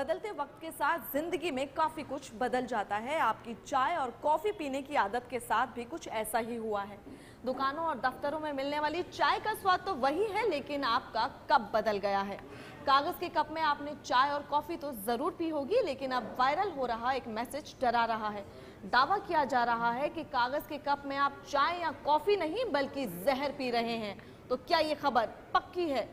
बदलते वक्त के साथ जिंदगी में काफी कुछ बदल जाता है। आपकी चाय और कॉफी पीने की आदत के साथ भी कुछ ऐसा ही हुआ है। दुकानों और दफ्तरों में मिलने वाली चाय का स्वाद तो वही है, लेकिन आपका कप बदल गया है। कागज के कप में आपने चाय और कॉफी तो जरूर पी होगी, लेकिन अब वायरल हो रहा एक मैसेज डरा रहा है। दावा किया जा रहा है कि कागज के कप में आप चाय या कॉफी नहीं बल्कि जहर पी रहे हैं। तो क्या ये खबर पक्की है?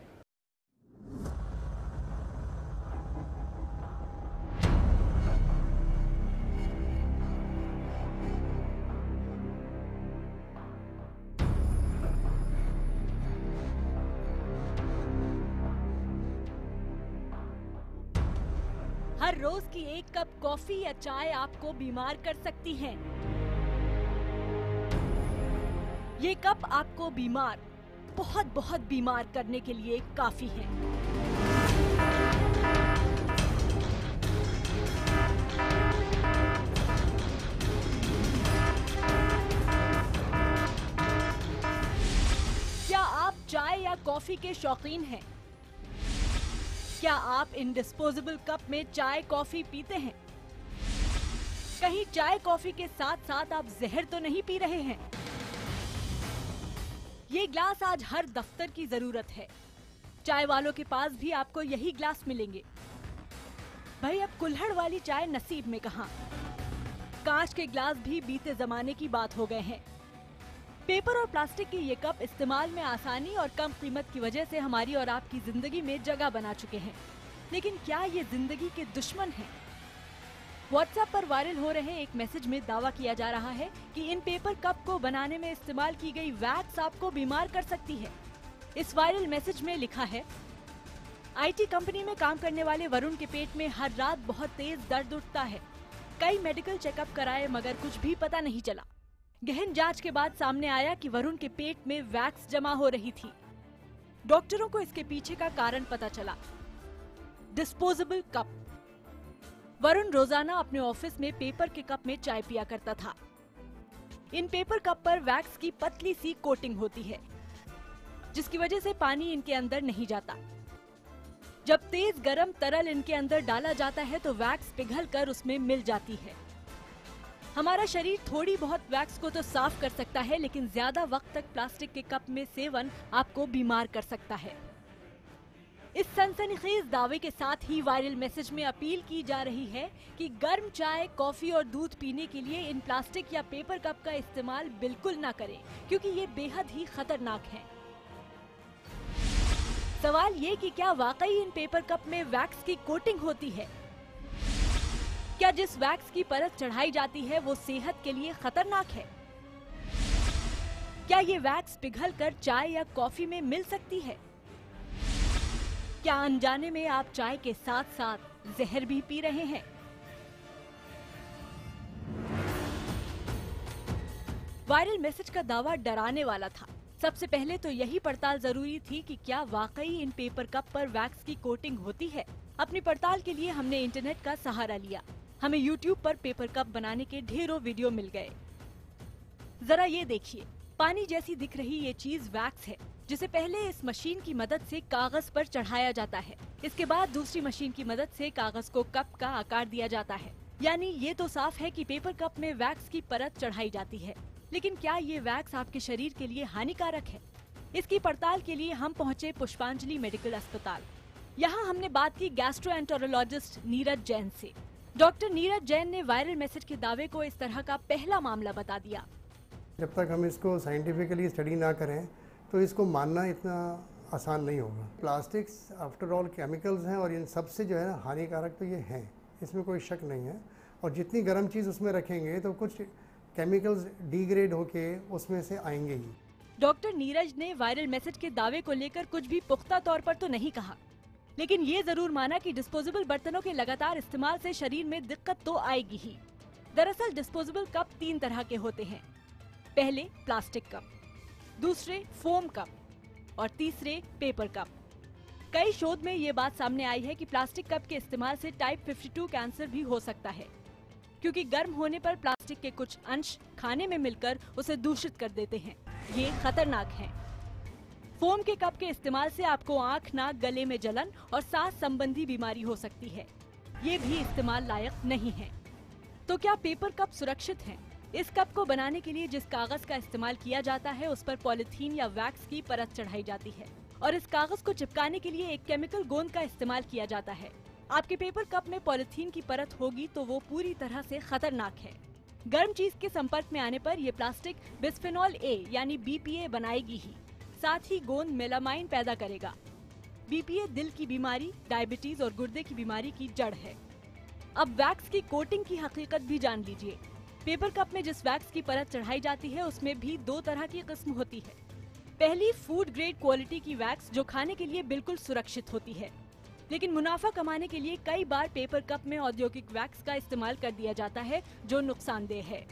हर रोज की एक कप कॉफी या चाय आपको बीमार कर सकती है। ये कप आपको बीमार, बहुत बहुत बीमार करने के लिए काफी है। क्या आप चाय या कॉफी के शौकीन हैं? क्या आप इन डिस्पोजेबल कप में चाय कॉफी पीते हैं? कहीं चाय कॉफी के साथ साथ आप जहर तो नहीं पी रहे हैं? ये ग्लास आज हर दफ्तर की जरूरत है। चाय वालों के पास भी आपको यही ग्लास मिलेंगे। भाई अब कुल्हड़ वाली चाय नसीब में कहां? कांच के ग्लास भी बीते जमाने की बात हो गए हैं। पेपर और प्लास्टिक के ये कप इस्तेमाल में आसानी और कम कीमत की वजह से हमारी और आपकी जिंदगी में जगह बना चुके हैं। लेकिन क्या ये जिंदगी के दुश्मन हैं? व्हाट्सएप पर वायरल हो रहे एक मैसेज में दावा किया जा रहा है कि इन पेपर कप को बनाने में इस्तेमाल की गई वैक्स आपको बीमार कर सकती है। इस वायरल मैसेज में लिखा है, आईटी कंपनी में काम करने वाले वरुण के पेट में हर रात बहुत तेज दर्द उठता है। कई मेडिकल चेकअप कराए मगर कुछ भी पता नहीं चला। गहन जांच के बाद सामने आया कि वरुण के पेट में वैक्स जमा हो रही थी। डॉक्टरों को इसके पीछे का कारण पता चला, डिस्पोजेबल कप। वरुण रोजाना अपने ऑफिस में पेपर के कप में चाय पिया करता था। इन पेपर कप पर वैक्स की पतली सी कोटिंग होती है, जिसकी वजह से पानी इनके अंदर नहीं जाता। जब तेज गर्म तरल इनके अंदर डाला जाता है तो वैक्स पिघलकर उसमें मिल जाती है। हमारा शरीर थोड़ी बहुत वैक्स को तो साफ कर सकता है, लेकिन ज्यादा वक्त तक प्लास्टिक के कप में सेवन आपको बीमार कर सकता है। इस सनसनीखेज दावे के साथ ही वायरल मैसेज में अपील की जा रही है कि गर्म चाय, कॉफी और दूध पीने के लिए इन प्लास्टिक या पेपर कप का इस्तेमाल बिल्कुल ना करें, क्योंकि ये बेहद ही खतरनाक है। सवाल ये कि क्या वाकई इन पेपर कप में वैक्स की कोटिंग होती है? क्या जिस वैक्स की परत चढ़ाई जाती है वो सेहत के लिए खतरनाक है? क्या ये वैक्स पिघलकर चाय या कॉफी में मिल सकती है? क्या अनजाने में आप चाय के साथ साथ जहर भी पी रहे हैं? वायरल मैसेज का दावा डराने वाला था। सबसे पहले तो यही पड़ताल जरूरी थी कि क्या वाकई इन पेपर कप पर वैक्स की कोटिंग होती है। अपनी पड़ताल के लिए हमने इंटरनेट का सहारा लिया। हमें YouTube पर पेपर कप बनाने के ढेरों वीडियो मिल गए। जरा ये देखिए, पानी जैसी दिख रही ये चीज वैक्स है, जिसे पहले इस मशीन की मदद से कागज पर चढ़ाया जाता है। इसके बाद दूसरी मशीन की मदद से कागज को कप का आकार दिया जाता है। यानी ये तो साफ है कि पेपर कप में वैक्स की परत चढ़ाई जाती है। लेकिन क्या ये वैक्स आपके शरीर के लिए हानिकारक है? इसकी पड़ताल के लिए हम पहुँचे पुष्पांजलि मेडिकल अस्पताल। यहाँ हमने बात की गैस्ट्रोएंटेरोलॉजिस्ट नीरज जैन से। डॉक्टर नीरज जैन ने वायरल मैसेज के दावे को इस तरह का पहला मामला बता दिया। जब तक हम इसको साइंटिफिकली स्टडी ना करें तो इसको मानना इतना आसान नहीं होगा। प्लास्टिक्स आफ्टर ऑल केमिकल्स हैं और इन सबसे जो है ना हानिकारक तो ये हैं, इसमें कोई शक नहीं है। और जितनी गर्म चीज़ उसमें रखेंगे तो कुछ केमिकल्स डिग्रेड होके उसमें से आएंगे ही। डॉक्टर नीरज ने वायरल मैसेज के दावे को लेकर कुछ भी पुख्ता तौर पर तो नहीं कहा, लेकिन ये जरूर माना कि डिस्पोजेबल बर्तनों के लगातार इस्तेमाल से शरीर में दिक्कत तो आएगी ही। दरअसल डिस्पोजेबल कप 3 तरह के होते हैं। पहले प्लास्टिक कप, दूसरे फोम कप और तीसरे पेपर कप। कई शोध में ये बात सामने आई है कि प्लास्टिक कप के इस्तेमाल से टाइप 52 कैंसर भी हो सकता है, क्योंकि गर्म होने पर प्लास्टिक के कुछ अंश खाने में मिलकर उसे दूषित कर देते हैं। ये खतरनाक है। फोम के कप के इस्तेमाल से आपको आंख, नाक, गले में जलन और सांस संबंधी बीमारी हो सकती है। ये भी इस्तेमाल लायक नहीं है। तो क्या पेपर कप सुरक्षित हैं? इस कप को बनाने के लिए जिस कागज का इस्तेमाल किया जाता है उस पर पॉलिथीन या वैक्स की परत चढ़ाई जाती है और इस कागज को चिपकाने के लिए एक केमिकल गोंद का इस्तेमाल किया जाता है। आपके पेपर कप में पॉलिथीन की परत होगी तो वो पूरी तरह से खतरनाक है। गर्म चीज के संपर्क में आने पर ये प्लास्टिक बिस्फेनॉल ए यानी BPA बनाएगी ही, साथ ही गोंद मेलामाइन पैदा करेगा। BPA दिल की बीमारी, डायबिटीज और गुर्दे की बीमारी की जड़ है। अब वैक्स की कोटिंग की हकीकत भी जान लीजिए। पेपर कप में जिस वैक्स की परत चढ़ाई जाती है उसमें भी 2 तरह की किस्म होती है। पहली फूड ग्रेड क्वालिटी की वैक्स जो खाने के लिए बिल्कुल सुरक्षित होती है, लेकिन मुनाफा कमाने के लिए कई बार पेपर कप में औद्योगिक वैक्स का इस्तेमाल कर दिया जाता है जो नुकसानदेह है।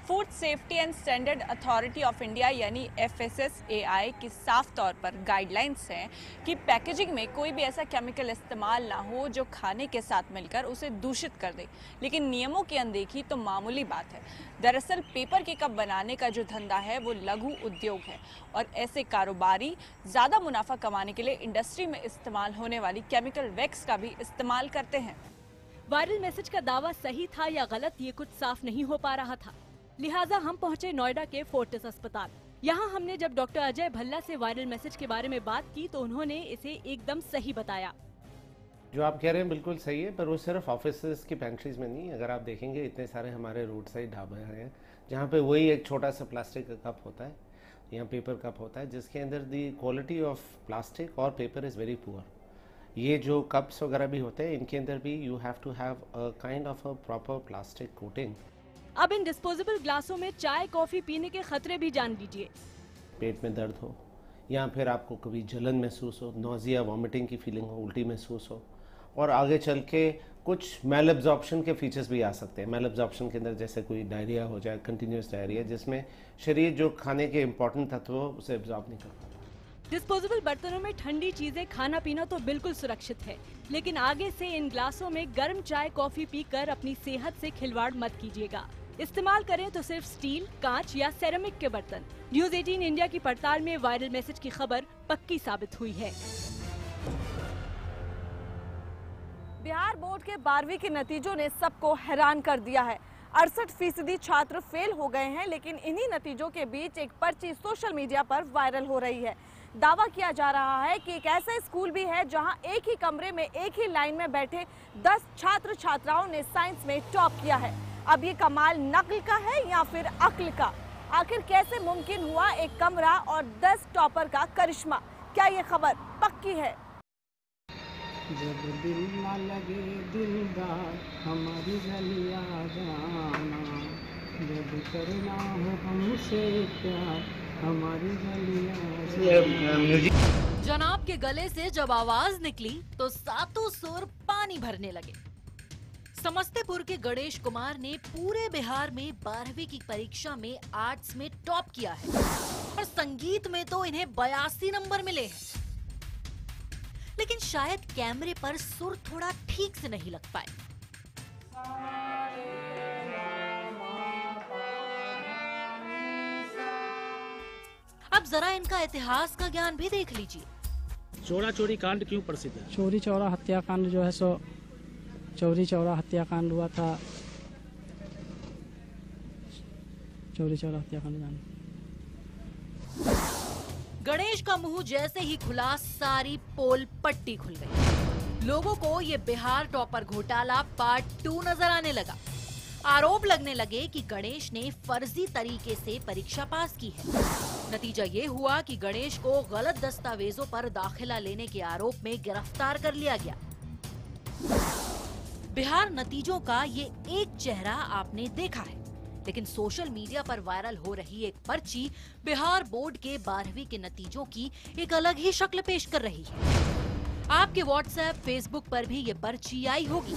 Food safety and standard authority of India यानी FSSAI की साफ तौर पर गाइडलाइंस हैं कि पैकेजिंग में कोई भी ऐसा केमिकल इस्तेमाल ना हो जो खाने के साथ मिलकर उसे दूषित कर दे, लेकिन नियमों की अनदेखी तो मामूली बात है। दरअसल पेपर के कप बनाने का जो धंधा है वो लघु उद्योग है और ऐसे कारोबारी ज़्यादा मुनाफा कमाने के लिए इंडस्ट्री में इस्तेमाल होने वाली केमिकल वैक्स का भी इस्तेमाल करते हैं। वायरल मैसेज का दावा सही था या गलत ये कुछ साफ नहीं हो पा रहा था, लिहाजा हम पहुंचे नोएडा के फोर्टिस अस्पताल। यहाँ हमने जब डॉक्टर अजय भल्ला से वायरल मैसेज के बारे में बात की तो उन्होंने इसे एकदम सही बताया। जो आप कह रहे हैं बिल्कुल सही है, पर वो सिर्फ ऑफिसेज की पेंट्रीज में नहीं। अगर आप देखेंगे इतने सारे हमारे रोड साइड ढाबे हैं जहाँ पे वही एक छोटा सा प्लास्टिक का कप होता है या पेपर कप होता है जिसके अंदर दी क्वालिटी ऑफ प्लास्टिक और पेपर इज़ वेरी पुअर। ये जो कप्स वगैरह भी होते हैं इनके अंदर भी you have to have a kind of a proper plastic coating. अब इन डिस्पोजेबल ग्लासों में चाय कॉफी पीने के खतरे भी जान लीजिए। पेट में दर्द हो या फिर आपको कभी जलन महसूस हो, नोजिया वॉमिटिंग की फीलिंग हो, उल्टी महसूस हो और आगे चल के कुछ मेल एब्जॉर्प्शन के फीचर्स भी आ सकते हैं। मेल एब्जॉर्प्शन के अंदर जैसे कोई डायरिया हो जाए, कंटिन्यूस डायरिया, जिसमें शरीर जो खाने के इंपॉर्टेंट तत्व हो उसे एब्जॉर्ब नहीं कर पाता। डिस्पोजेबल बर्तनों में ठंडी चीजें खाना पीना तो बिल्कुल सुरक्षित है, लेकिन आगे से इन ग्लासों में गर्म चाय कॉफी पीकर अपनी सेहत से खिलवाड़ मत कीजिएगा। इस्तेमाल करें तो सिर्फ स्टील, कांच या सेरेमिक के बर्तन। न्यूज़ 18 इंडिया की पड़ताल में वायरल मैसेज की खबर पक्की साबित हुई है। बिहार बोर्ड के 12वीं के नतीजों ने सबको हैरान कर दिया है। 68% छात्र फेल हो गए हैं, लेकिन इन्हीं नतीजों के बीच एक पर्ची सोशल मीडिया पर वायरल हो रही है। दावा किया जा रहा है कि एक ऐसा स्कूल भी है जहां एक ही कमरे में एक ही लाइन में बैठे 10 छात्र छात्राओं ने साइंस में टॉप किया है। अब ये कमाल नक्ल का है या फिर अक्ल का? आखिर कैसे मुमकिन हुआ एक कमरा और 10 टॉपर का करिश्मा? क्या ये खबर पक्की है? जब दिल ना लगे दिलदार हमारी गलियां जाना, जब करना हो हमसे प्यार हमारी गलियां। जनाब के गले से जब आवाज निकली तो सातों सुर पानी भरने लगे। समस्तीपुर के गणेश कुमार ने पूरे बिहार में 12वीं की परीक्षा में आर्ट्स में टॉप किया है और संगीत में तो इन्हें 82 नंबर मिले हैं, लेकिन शायद कैमरे पर सुर थोड़ा ठीक से नहीं लग पाए। अब जरा इनका इतिहास का ज्ञान भी देख लीजिए। चोरा चोरी कांड क्यों प्रसिद्ध है? चोरी चौरा हत्याकांड जो है सो चौरी चौरा हत्याकांड हुआ था। चौरी चौरा हत्याकांड जान। गणेश का मुंह जैसे ही खुला सारी पोल पट्टी खुल गई। लोगों को ये बिहार टॉपर घोटाला पार्ट 2 नजर आने लगा। आरोप लगने लगे कि गणेश ने फर्जी तरीके से परीक्षा पास की है। नतीजा ये हुआ कि गणेश को गलत दस्तावेजों पर दाखिला लेने के आरोप में गिरफ्तार कर लिया गया। बिहार नतीजों का ये एक चेहरा आपने देखा है, लेकिन सोशल मीडिया पर वायरल हो रही एक पर्ची बिहार बोर्ड के 12वीं के नतीजों की एक अलग ही शक्ल पेश कर रही है। आपके व्हाट्सएप, फेसबुक पर भी ये पर्ची आई होगी।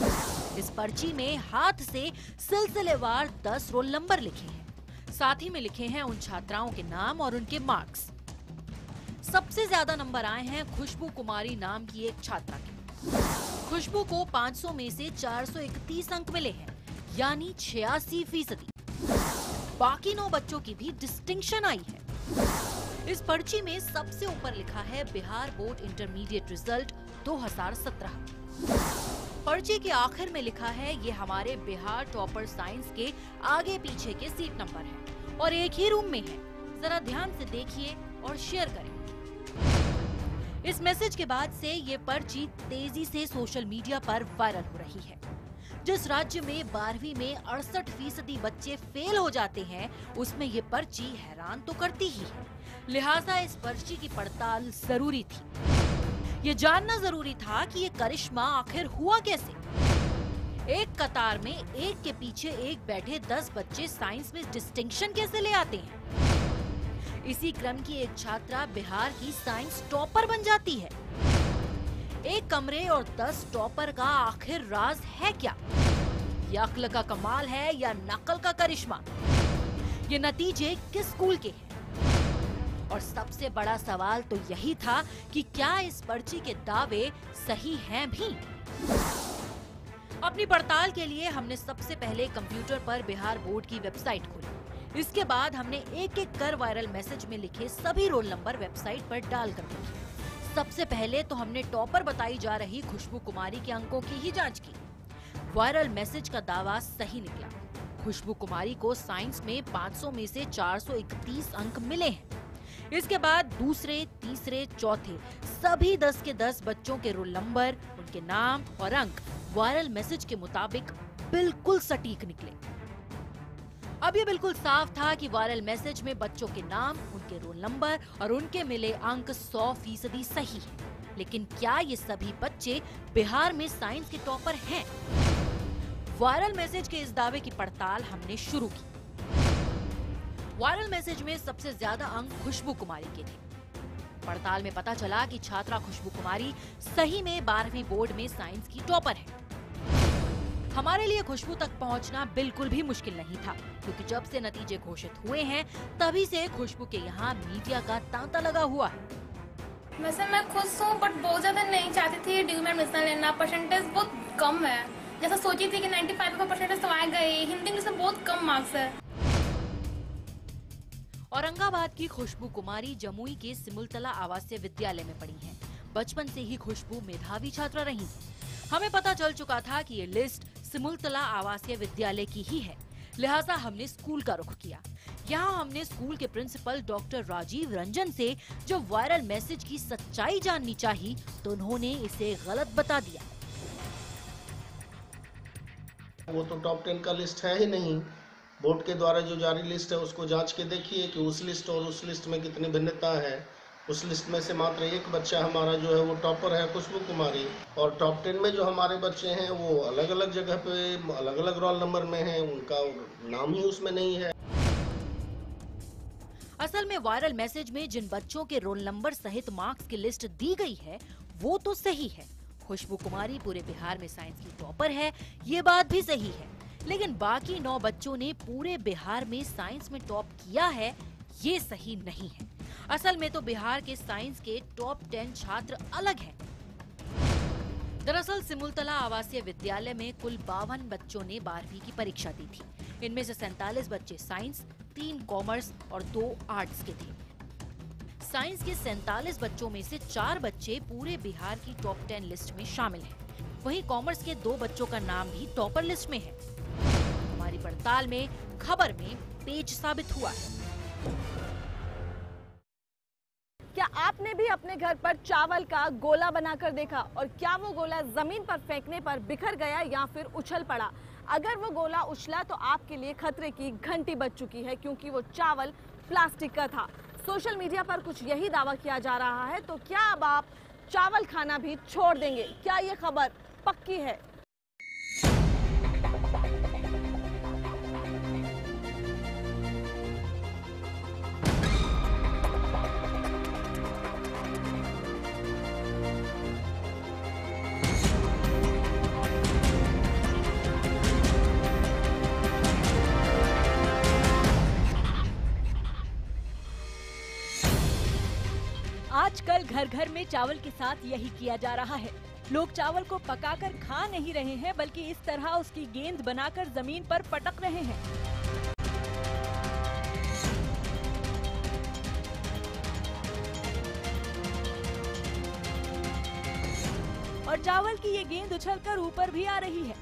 इस पर्ची में हाथ से सिलसिलेवार 10 रोल नंबर लिखे हैं। साथ ही में लिखे हैं उन छात्राओं के नाम और उनके मार्क्स। सबसे ज्यादा नंबर आए हैं खुशबू कुमारी नाम की एक छात्रा के। खुशबू को 500 में से 431 अंक मिले हैं, यानी 86%। बाकी 9 बच्चों की भी डिस्टिंक्शन आई है। इस पर्ची में सबसे ऊपर लिखा है बिहार बोर्ड इंटरमीडिएट रिजल्ट 2017 पर्ची के आखिर में लिखा है ये हमारे बिहार टॉपर साइंस के आगे पीछे के सीट नंबर है और एक ही रूम में है। जरा ध्यान से देखिए और शेयर करें। इस मैसेज के बाद से ये पर्ची तेजी से सोशल मीडिया पर वायरल हो रही है। जिस राज्य में 12वीं में 68% बच्चे फेल हो जाते हैं, उसमें ये पर्ची हैरान तो करती ही है। लिहाजा इस पर्ची की पड़ताल जरूरी थी। ये जानना जरूरी था कि ये करिश्मा आखिर हुआ कैसे। एक कतार में एक के पीछे एक बैठे 10 बच्चे साइंस में डिस्टिंक्शन कैसे ले आते हैं। इसी क्रम की एक छात्रा बिहार की साइंस टॉपर बन जाती है। एक कमरे और 10 टॉपर का आखिर राज है क्या? ये अक्ल का कमाल है या नकल का करिश्मा? ये नतीजे किस स्कूल के हैं? और सबसे बड़ा सवाल तो यही था कि क्या इस पर्ची के दावे सही हैं भी? अपनी पड़ताल के लिए हमने सबसे पहले कंप्यूटर पर बिहार बोर्ड की वेबसाइट खोली। इसके बाद हमने एक एक कर वायरल मैसेज में लिखे सभी रोल नंबर वेबसाइट पर डाल कर देखे। सबसे पहले तो हमने टॉपर बताई जा रही खुशबू कुमारी के अंकों की ही जांच की। वायरल मैसेज का दावा सही निकला। खुशबू कुमारी को साइंस में 500 में से 431 अंक मिले हैं। इसके बाद दूसरे, तीसरे, चौथे सभी 10 के 10 बच्चों के रोल नंबर, उनके नाम और अंक वायरल मैसेज के मुताबिक बिल्कुल सटीक निकले। अब ये बिल्कुल साफ था कि वायरल मैसेज में बच्चों के नाम, उनके रोल नंबर और उनके मिले अंक 100% सही है। लेकिन क्या ये सभी बच्चे बिहार में साइंस के टॉपर हैं? वायरल मैसेज के इस दावे की पड़ताल हमने शुरू की। वायरल मैसेज में सबसे ज्यादा अंक खुशबू कुमारी के थे। पड़ताल में पता चला कि छात्रा खुशबू कुमारी सही में 12वीं बोर्ड में साइंस की टॉपर है। हमारे लिए खुशबू तक पहुंचना बिल्कुल भी मुश्किल नहीं था, क्योंकि जब से नतीजे घोषित हुए हैं तभी से खुशबू के यहाँ मीडिया का तांता लगा हुआ है। वैसे मैं खुश हूँ, बट बहुत ज्यादा नहीं चाहती थी ड्यू में एडमिशन लेना। परसेंटेज बहुत कम है। जैसा सोची थी कि 95 का परसेंटेज तो आ गए, हिंदी इंग्लिश में बहुत कम मार्क्स है। औरंगाबाद की खुशबू कुमारी जमुई के सिमुलतला आवासीय विद्यालय में पढ़ी हैं। बचपन से ही खुशबू मेधावी छात्रा रही है। हमें पता चल चुका था कि ये लिस्ट सिमुलतला आवासीय विद्यालय की ही है, लिहाजा हमने स्कूल का रुख किया। यहाँ हमने स्कूल के प्रिंसिपल डॉक्टर राजीव रंजन से जब वायरल मैसेज की सच्चाई जाननी चाहिए तो उन्होंने इसे गलत बता दिया। वो तो टॉप 10 का लिस्ट है ही नहीं। बोर्ड के द्वारा जो जारी लिस्ट है उसको जांच के देखिए कि उस लिस्ट और उस लिस्ट में कितनी भिन्नता है। उस लिस्ट में से मात्र एक बच्चा हमारा जो है वो टॉपर है, खुशबू कुमारी, और टॉप 10 में जो हमारे बच्चे हैं वो अलग अलग जगह पे अलग अलग रोल नंबर में हैं, उनका नाम ही उसमें नहीं है। असल में वायरल मैसेज में जिन बच्चों के रोल नंबर सहित मार्क्स की लिस्ट दी गई है वो तो सही है। खुशबू कुमारी पूरे बिहार में साइंस की टॉपर है, ये बात भी सही है। लेकिन बाकी 9 बच्चों ने पूरे बिहार में साइंस में टॉप किया है, ये सही नहीं है। असल में तो बिहार के साइंस के टॉप 10 छात्र अलग हैं। दरअसल सिमुलतला आवासीय विद्यालय में कुल 52 बच्चों ने 12वीं की परीक्षा दी थी। इनमें से 47 बच्चे साइंस, 3 कॉमर्स और 2 आर्ट्स के थे। साइंस के 47 बच्चों में से 4 बच्चे पूरे बिहार की टॉप 10 लिस्ट में शामिल हैं। वहीं कॉमर्स के 2 बच्चों का नाम भी टॉपर लिस्ट में है। हमारी पड़ताल में खबर में पेच साबित हुआ है। क्या आपने भी अपने घर पर चावल का गोला बनाकर देखा और क्या वो गोला जमीन पर फेंकने पर बिखर गया या फिर उछल पड़ा? अगर वो गोला उछला तो आपके लिए खतरे की घंटी बज चुकी है, क्योंकि वो चावल प्लास्टिक का था। सोशल मीडिया पर कुछ यही दावा किया जा रहा है। तो क्या अब आप चावल खाना भी छोड़ देंगे? क्या ये खबर पक्की है? आजकल घर घर में चावल के साथ यही किया जा रहा है। लोग चावल को पकाकर खा नहीं रहे हैं, बल्कि इस तरह उसकी गेंद बनाकर जमीन पर पटक रहे हैं। और और चावल की ये गेंद उछलकर ऊपर भी आ रही है,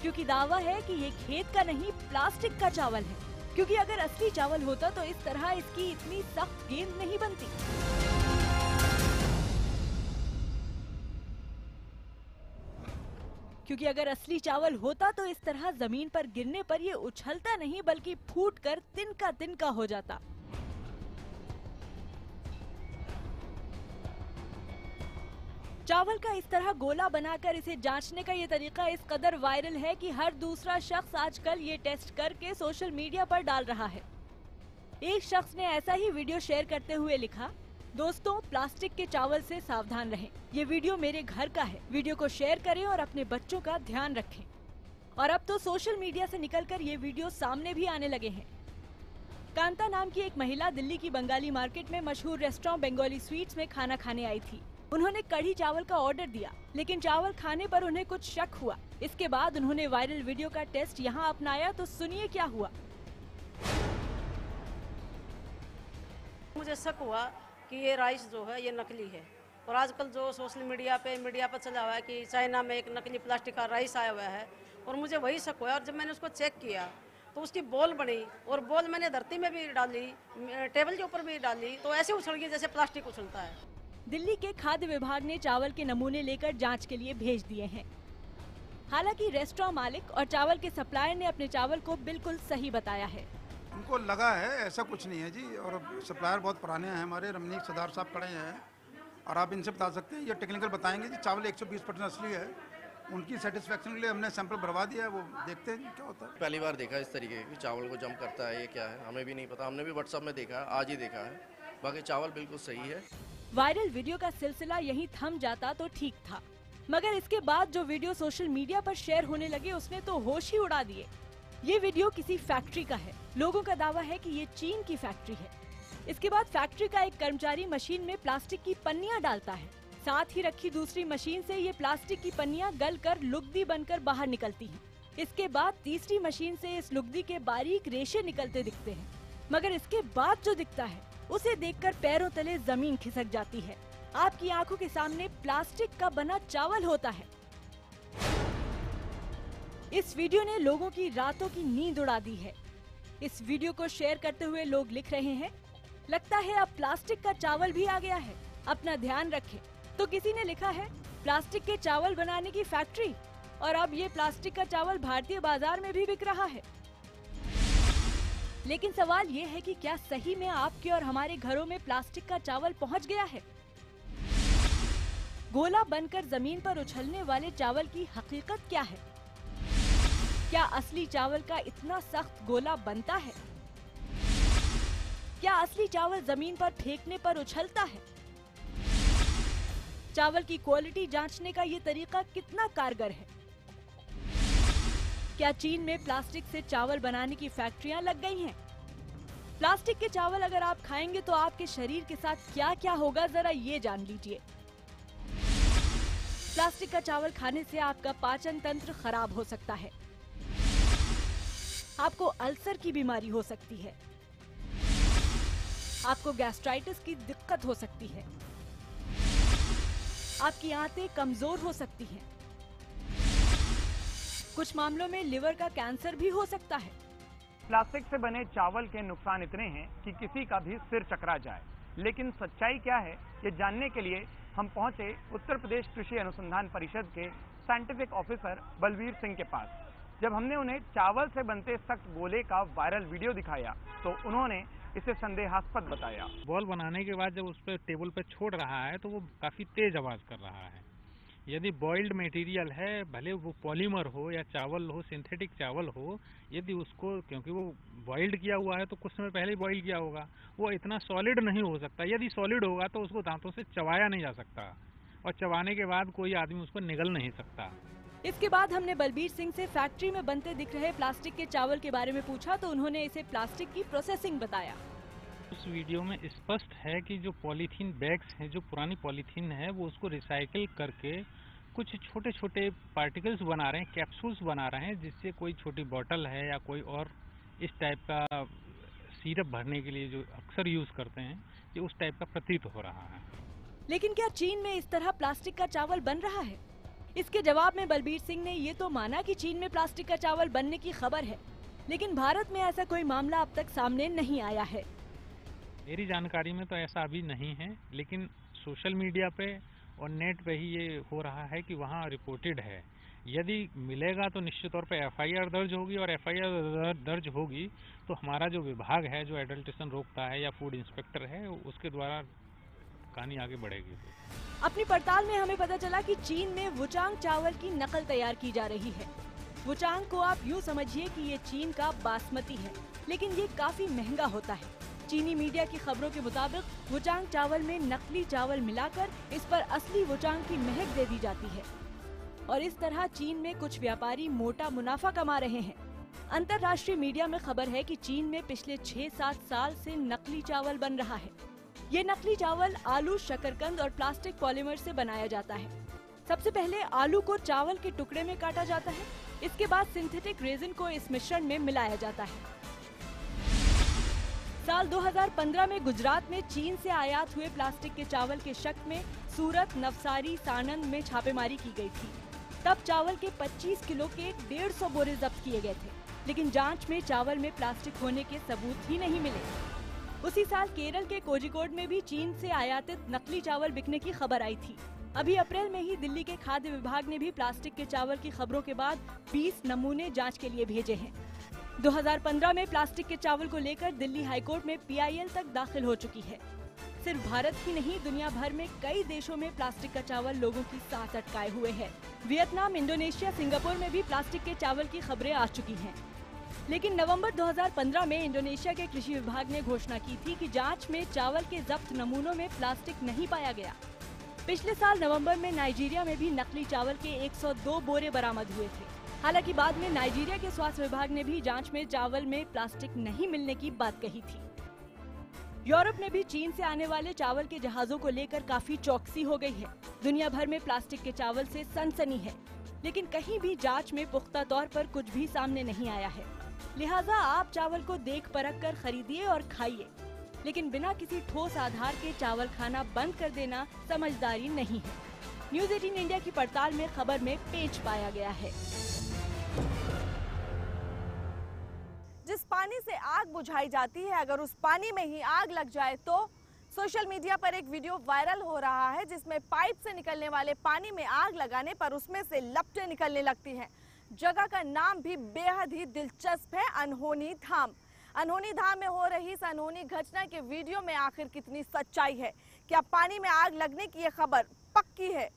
क्योंकि दावा है कि ये खेत का नहीं प्लास्टिक का चावल है। क्योंकि अगर असली चावल होता तो इस तरह इसकी इतनी सख्त गेंद नहीं बनती। क्योंकि अगर असली चावल होता तो इस तरह जमीन पर गिरने पर ये उछलता नहीं बल्कि फूटकर तिनका तिनका हो जाता। चावल का इस तरह गोला बनाकर इसे जांचने का ये तरीका इस कदर वायरल है कि हर दूसरा शख्स आजकल ये टेस्ट करके सोशल मीडिया पर डाल रहा है। एक शख्स ने ऐसा ही वीडियो शेयर करते हुए लिखा, दोस्तों प्लास्टिक के चावल से सावधान रहें। ये वीडियो मेरे घर का है। वीडियो को शेयर करें और अपने बच्चों का ध्यान रखें। और अब तो सोशल मीडिया से निकलकर ये वीडियो सामने भी आने लगे हैं। कांता नाम की एक महिला दिल्ली की बंगाली मार्केट में मशहूर रेस्टोरेंट बंगाली स्वीट्स में खाना खाने आई थी। उन्होंने कढ़ी चावल का ऑर्डर दिया, लेकिन चावल खाने पर उन्हें कुछ शक हुआ। इसके बाद उन्होंने वायरल वीडियो का टेस्ट यहाँ अपनाया, तो सुनिए क्या हुआ। मुझे शक हुआ कि ये राइस जो है ये नकली है। और आजकल जो सोशल मीडिया पर चला हुआ है कि चाइना में एक नकली प्लास्टिक का राइस आया हुआ है, और मुझे वही शक हुआ। और जब मैंने उसको चेक किया तो उसकी बॉल बनी, और बॉल मैंने धरती में भी डाली, टेबल के ऊपर भी डाली, तो ऐसे उछल गई जैसे प्लास्टिक उछलता है। दिल्ली के खाद्य विभाग ने चावल के नमूने लेकर जांच के लिए भेज दिए हैं। हालांकि रेस्टोरेंट मालिक और चावल के सप्लायर ने अपने चावल को बिल्कुल सही बताया है। उनको लगा है, ऐसा कुछ नहीं है जी। और सप्लायर बहुत पुराने हैं हमारे, रमनीक सरदार साहब खड़े हैं, और आप इनसे बता सकते हैं, ये टेक्निकल बताएंगे जी। चावल 120% असली है। उनकी सेटिस्फेक्शन के लिए हमने सैंपल भरवा दिया है, वो देखते हैं क्या होता है। पहली बार देखा इस तरीके की चावल को जम करता है, ये क्या है हमें भी नहीं पता। हमने भी व्हाट्सएप में देखा है, आज ही देखा है। बाकी चावल बिल्कुल सही है। वायरल वीडियो का सिलसिला यहीं थम जाता तो ठीक था, मगर इसके बाद जो वीडियो सोशल मीडिया पर शेयर होने लगे उसने तो होश ही उड़ा दिए। ये वीडियो किसी फैक्ट्री का है। लोगों का दावा है कि ये चीन की फैक्ट्री है। इसके बाद फैक्ट्री का एक कर्मचारी मशीन में प्लास्टिक की पन्नियां डालता है। साथ ही रखी दूसरी मशीन से ये प्लास्टिक की पन्नियां गलकर लुगदी बनकर बाहर निकलती हैं। इसके बाद तीसरी मशीन से इस लुगदी के बारीक रेशे निकलते दिखते हैं, मगर इसके बाद जो दिखता है उसे देखकर पैरों तले जमीन खिसक जाती है। आपकी आंखों के सामने प्लास्टिक का बना चावल होता है। इस वीडियो ने लोगों की रातों की नींद उड़ा दी है। इस वीडियो को शेयर करते हुए लोग लिख रहे हैं, लगता है अब प्लास्टिक का चावल भी आ गया है, अपना ध्यान रखें। तो किसी ने लिखा है, प्लास्टिक के चावल बनाने की फैक्ट्री, और अब ये प्लास्टिक का चावल भारतीय बाजार में भी बिक रहा है। लेकिन सवाल ये है कि क्या सही में आपके और हमारे घरों में प्लास्टिक का चावल पहुंच गया है? गोला बनकर जमीन पर उछलने वाले चावल की हकीकत क्या है? क्या असली चावल का इतना सख्त गोला बनता है? क्या असली चावल जमीन पर फेंकने पर उछलता है? चावल की क्वालिटी जांचने का ये तरीका कितना कारगर है? क्या चीन में प्लास्टिक से चावल बनाने की फैक्ट्रियां लग गई हैं? प्लास्टिक के चावल अगर आप खाएंगे तो आपके शरीर के साथ क्या क्या होगा, जरा ये जान लीजिए। प्लास्टिक का चावल खाने से आपका पाचन तंत्र खराब हो सकता है। आपको अल्सर की बीमारी हो सकती है। आपको गैस्ट्राइटिस की दिक्कत हो सकती है। आपकी आंतें कमजोर हो सकती हैं। कुछ मामलों में लिवर का कैंसर भी हो सकता है। प्लास्टिक से बने चावल के नुकसान इतने हैं कि किसी का भी सिर चकरा जाए। लेकिन सच्चाई क्या है, ये जानने के लिए हम पहुंचे उत्तर प्रदेश कृषि अनुसंधान परिषद के साइंटिफिक ऑफिसर बलवीर सिंह के पास। जब हमने उन्हें चावल से बनते सख्त गोले का वायरल वीडियो दिखाया तो उन्होंने इसे संदेहास्पद बताया। बॉल बनाने के बाद जब उस पर टेबल पर छोड़ रहा है तो वो काफ़ी तेज आवाज़ कर रहा है। यदि बॉइल्ड मटेरियल है, भले वो पॉलीमर हो या चावल हो, सिंथेटिक चावल हो, यदि उसको, क्योंकि वो बॉइल्ड किया हुआ है तो कुछ समय पहले ही बॉइल किया होगा, वो इतना सॉलिड नहीं हो सकता। यदि सॉलिड होगा तो उसको दांतों से चबाया नहीं जा सकता, और चबाने के बाद कोई आदमी उसको निगल नहीं सकता। इसके बाद हमने बलबीर सिंह से फैक्ट्री में बनते दिख रहे प्लास्टिक के चावल के बारे में पूछा तो उन्होंने इसे प्लास्टिक की प्रोसेसिंग बताया। उस वीडियो में स्पष्ट है कि जो पॉलीथीन बैग्स हैं, जो पुरानी पॉलीथीन है, वो उसको रिसाइकिल करके कुछ छोटे छोटे पार्टिकल्स बना रहे हैं, कैप्सूल्स बना रहे हैं, जिससे कोई छोटी बॉटल है या कोई और इस टाइप का सिरप भरने के लिए जो अक्सर यूज करते हैं, ये उस टाइप का प्रतीत हो रहा है। लेकिन क्या चीन में इस तरह प्लास्टिक का चावल बन रहा है? इसके जवाब में बलबीर सिंह ने ये तो माना कि चीन में प्लास्टिक का चावल बनने की खबर है, लेकिन भारत में ऐसा कोई मामला अब तक सामने नहीं आया है। मेरी जानकारी में तो ऐसा अभी नहीं है, लेकिन सोशल मीडिया पे और नेट पे ही ये हो रहा है कि वहाँ रिपोर्टेड है। यदि मिलेगा तो निश्चित तौर पे एफआईआर दर्ज होगी, और एफआईआर दर्ज होगी तो हमारा जो विभाग है, जो एडल्ट्रेशन रोकता है या फूड इंस्पेक्टर है, उसके द्वारा कहानी आगे बढ़ेगी। अपनी पड़ताल में हमें पता चला कि चीन में वुचांग चावल की नकल तैयार की जा रही है। वुचांग को आप यूँ समझिए कि ये चीन का बासमती है, लेकिन ये काफी महंगा होता है। चीनी मीडिया की खबरों के मुताबिक वुचांग चावल में नकली चावल मिलाकर इस पर असली वुचांग की महक दे दी जाती है, और इस तरह चीन में कुछ व्यापारी मोटा मुनाफा कमा रहे हैं। अंतर्राष्ट्रीय मीडिया में खबर है कि चीन में पिछले 6-7 साल से नकली चावल बन रहा है। ये नकली चावल आलू, शकरकंद और प्लास्टिक पॉलीमर से बनाया जाता है। सबसे पहले आलू को चावल के टुकड़े में काटा जाता है, इसके बाद सिंथेटिक रेजिन को इस मिश्रण में मिलाया जाता है। साल 2015 में गुजरात में चीन से आयात हुए प्लास्टिक के चावल के शक में सूरत, नवसारी, साणंद में छापेमारी की गई थी। तब चावल के 25 किलो के 150 बोरे जब्त किए गए थे, लेकिन जांच में चावल में प्लास्टिक होने के सबूत ही नहीं मिले। उसी साल केरल के कोझिकोड में भी चीन से आयातित नकली चावल बिकने की खबर आई थी। अभी अप्रैल में ही दिल्ली के खाद्य विभाग ने भी प्लास्टिक के चावल की खबरों के बाद 20 नमूने जांच के लिए भेजे हैं। 2015 में प्लास्टिक के चावल को लेकर दिल्ली हाईकोर्ट में PIL तक दाखिल हो चुकी है। सिर्फ भारत ही नहीं, दुनिया भर में कई देशों में प्लास्टिक का चावल लोगों की सांस अटकाए हुए है। वियतनाम, इंडोनेशिया, सिंगापुर में भी प्लास्टिक के चावल की खबरें आ चुकी हैं। लेकिन नवंबर 2015 में इंडोनेशिया के कृषि विभाग ने घोषणा की थी कि जांच में चावल के जब्त नमूनों में प्लास्टिक नहीं पाया गया। पिछले साल नवंबर में नाइजीरिया में भी नकली चावल के 102 बोरे बरामद हुए थे। हालांकि बाद में नाइजीरिया के स्वास्थ्य विभाग ने भी जांच में चावल में प्लास्टिक नहीं मिलने की बात कही थी। यूरोप में भी चीन से आने वाले चावल के जहाजों को लेकर काफी चौकसी हो गई है। दुनिया भर में प्लास्टिक के चावल से सनसनी है, लेकिन कहीं भी जांच में पुख्ता तौर पर कुछ भी सामने नहीं आया है। लिहाजा आप चावल को देख परख कर खरीदिए और खाइए, लेकिन बिना किसी ठोस आधार के चावल खाना बंद कर देना समझदारी नहीं है। न्यूज़ 18 इंडिया की पड़ताल में खबर में पेच पाया गया है। जिस पानी से आग बुझाई जाती है, अगर उस पानी में ही आग लग जाए तो सोशल मीडिया पर एक वीडियो वायरल हो रहा है जिसमें पाइप से निकलने वाले पानी में आग लगाने पर उसमें से लपटें निकलने लगती हैं। जगह का नाम भी बेहद ही दिलचस्प है, अनहोनी धाम। अनहोनी धाम में हो रही इस अनहोनी घटना के वीडियो में आखिर कितनी सच्चाई है? क्या पानी में आग लगने की ये खबर पक्की है?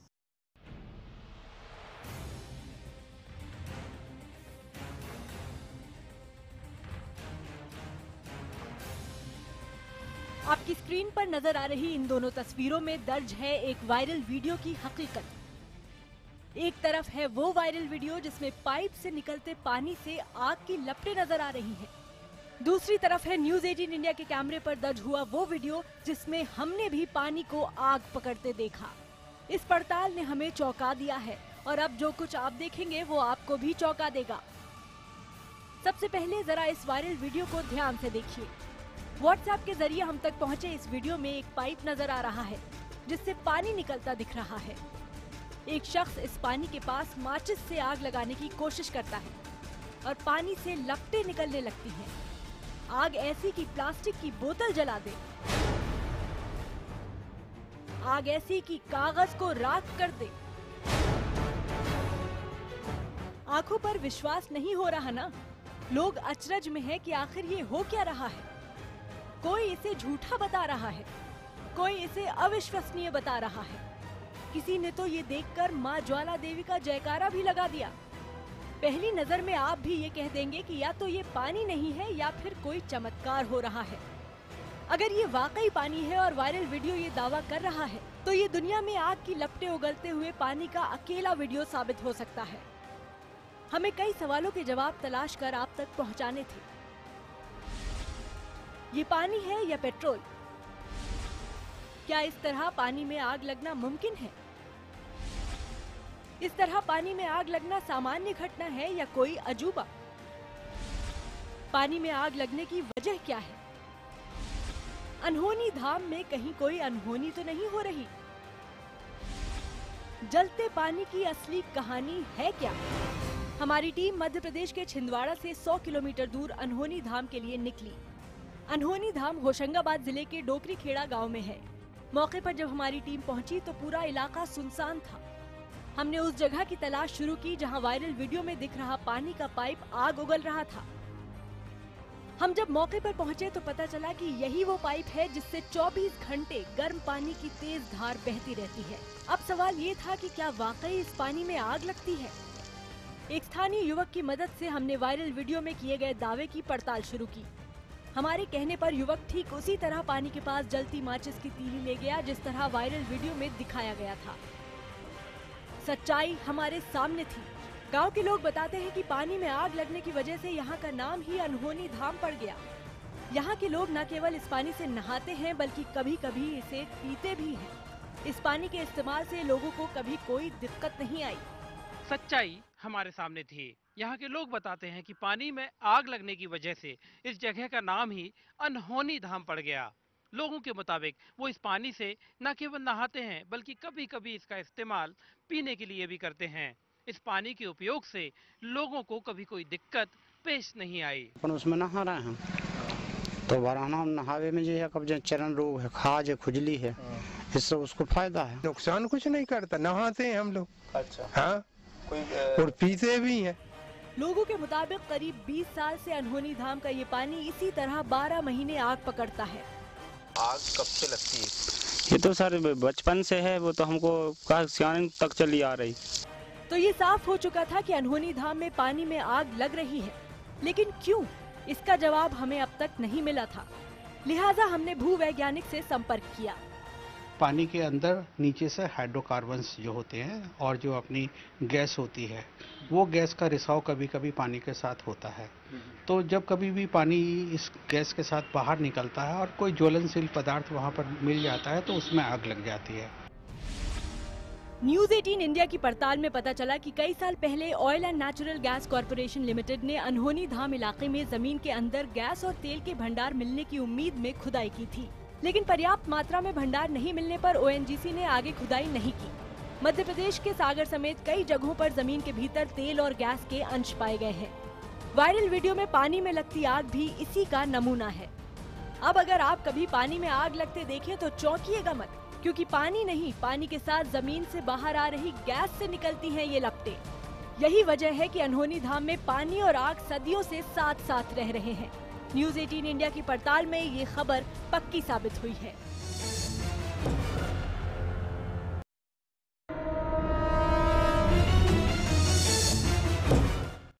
आपकी स्क्रीन पर नजर आ रही इन दोनों तस्वीरों में दर्ज है एक वायरल वीडियो की हकीकत। एक तरफ है वो वायरल वीडियो जिसमें पाइप से निकलते पानी से आग की लपटें नजर आ रही हैं। दूसरी तरफ है न्यूज़ 18 इंडिया के कैमरे पर दर्ज हुआ वो वीडियो जिसमें हमने भी पानी को आग पकड़ते देखा। इस पड़ताल ने हमें चौंका दिया है और अब जो कुछ आप देखेंगे वो आपको भी चौंका देगा। सबसे पहले जरा इस वायरल वीडियो को ध्यान से देखिए। व्हाट्सएप के जरिए हम तक पहुंचे इस वीडियो में एक पाइप नजर आ रहा है जिससे पानी निकलता दिख रहा है। एक शख्स इस पानी के पास माचिस से आग लगाने की कोशिश करता है और पानी से लपटें निकलने लगती हैं। आग ऐसी कि प्लास्टिक की बोतल जला दे, आग ऐसी कि कागज को राख कर दे। आंखों पर विश्वास नहीं हो रहा ना? लोग अचरज में है कि आखिर ये हो क्या रहा है। कोई इसे झूठा बता रहा है, कोई इसे अविश्वसनीय बता रहा है। किसी ने तो ये देखकर माँ ज्वाला देवी का जयकारा भी लगा दिया। पहली नजर में आप भी ये कह देंगे कि या तो ये पानी नहीं है या फिर कोई चमत्कार हो रहा है। अगर ये वाकई पानी है और वायरल वीडियो ये दावा कर रहा है तो ये दुनिया में आग की लपटें उगलते हुए पानी का अकेला वीडियो साबित हो सकता है। हमें कई सवालों के जवाब तलाश कर आप तक पहुंचाने थे। ये पानी है या पेट्रोल? क्या इस तरह पानी में आग लगना मुमकिन है? इस तरह पानी में आग लगना सामान्य घटना है या कोई अजूबा? पानी में आग लगने की वजह क्या है? अनहोनी धाम में कहीं कोई अनहोनी तो नहीं हो रही? जलते पानी की असली कहानी है क्या? हमारी टीम मध्य प्रदेश के छिंदवाड़ा से 100 किलोमीटर दूर अनहोनी धाम के लिए निकली। अनहोनी धाम होशंगाबाद जिले के डोकरी खेड़ा गाँव में है। मौके पर जब हमारी टीम पहुंची तो पूरा इलाका सुनसान था। हमने उस जगह की तलाश शुरू की जहां वायरल वीडियो में दिख रहा पानी का पाइप आग उगल रहा था। हम जब मौके पर पहुंचे तो पता चला कि यही वो पाइप है जिससे 24 घंटे गर्म पानी की तेज धार बहती रहती है। अब सवाल ये था कि क्या वाकई इस पानी में आग लगती है? एक स्थानीय युवक की मदद से हमने वायरल वीडियो में किए गए दावे की पड़ताल शुरू की। हमारे कहने पर युवक ठीक उसी तरह पानी के पास जलती माचिस की तीली ले गया जिस तरह वायरल वीडियो में दिखाया गया था। सच्चाई हमारे सामने थी। गांव के लोग बताते हैं कि पानी में आग लगने की वजह से यहाँ का नाम ही अनहोनी धाम पड़ गया। यहाँ के लोग न केवल इस पानी से नहाते हैं बल्कि कभी कभी इसे पीते भी हैं। इस पानी के इस्तेमाल से लोगों को कभी कोई दिक्कत नहीं आई। सच्चाई हमारे सामने थी। यहाँ के लोग बताते हैं कि पानी में आग लगने की वजह से इस जगह का नाम ही अनहोनी धाम पड़ गया। लोगों के मुताबिक वो इस पानी से न केवल नहाते हैं बल्कि कभी कभी इसका इस्तेमाल पीने के लिए भी करते हैं। इस पानी के उपयोग से लोगों को कभी कोई दिक्कत पेश नहीं आई। अपन उसमें नहा रहे हैं तो वराना नहावे में जो है कब्ज चरण रोग है, खाज है, खुजली है, इससे उसको फायदा है। नुकसान कुछ नहीं करता, नहाते हैं हम लोग। अच्छा। हाँ, और पीते भी हैं। लोगों के मुताबिक करीब 20 साल से अनहोनी धाम का ये पानी इसी तरह 12 महीने आग पकड़ता है। आग कब से लगती है? ये तो सर बचपन से है, वो तो हमको सियाने तक चली आ रही। तो ये साफ हो चुका था कि अनहोनी धाम में पानी में आग लग रही है, लेकिन क्यों? इसका जवाब हमें अब तक नहीं मिला था। लिहाजा हमने भूवैज्ञानिक से संपर्क किया। पानी के अंदर नीचे से हाइड्रोकार्बन्स जो होते हैं और जो अपनी गैस होती है, वो गैस का रिसाव कभी कभी पानी के साथ होता है। तो जब कभी भी पानी इस गैस के साथ बाहर निकलता है और कोई ज्वलनशील पदार्थ वहाँ पर मिल जाता है तो उसमें आग लग जाती है। न्यूज 18 इंडिया की पड़ताल में पता चला कि कई साल पहले oil and natural gas corporation limited ने अनहोनी धाम इलाके में जमीन के अंदर गैस और तेल के भंडार मिलने की उम्मीद में खुदाई की थी, लेकिन पर्याप्त मात्रा में भंडार नहीं मिलने पर ओएनजीसी ने आगे खुदाई नहीं की। मध्य प्रदेश के सागर समेत कई जगहों पर जमीन के भीतर तेल और गैस के अंश पाए गए हैं। वायरल वीडियो में पानी में लगती आग भी इसी का नमूना है। अब अगर आप कभी पानी में आग लगते देखें तो चौंकिएगा मत, क्योंकि पानी नहीं, पानी के साथ जमीन से बाहर आ रही गैस से निकलती हैं ये लपटें। यही वजह है कि अनहोनी धाम में पानी और आग सदियों से साथ साथ रह रहे हैं। न्यूज 18 इंडिया की पड़ताल में ये खबर पक्की साबित हुई है।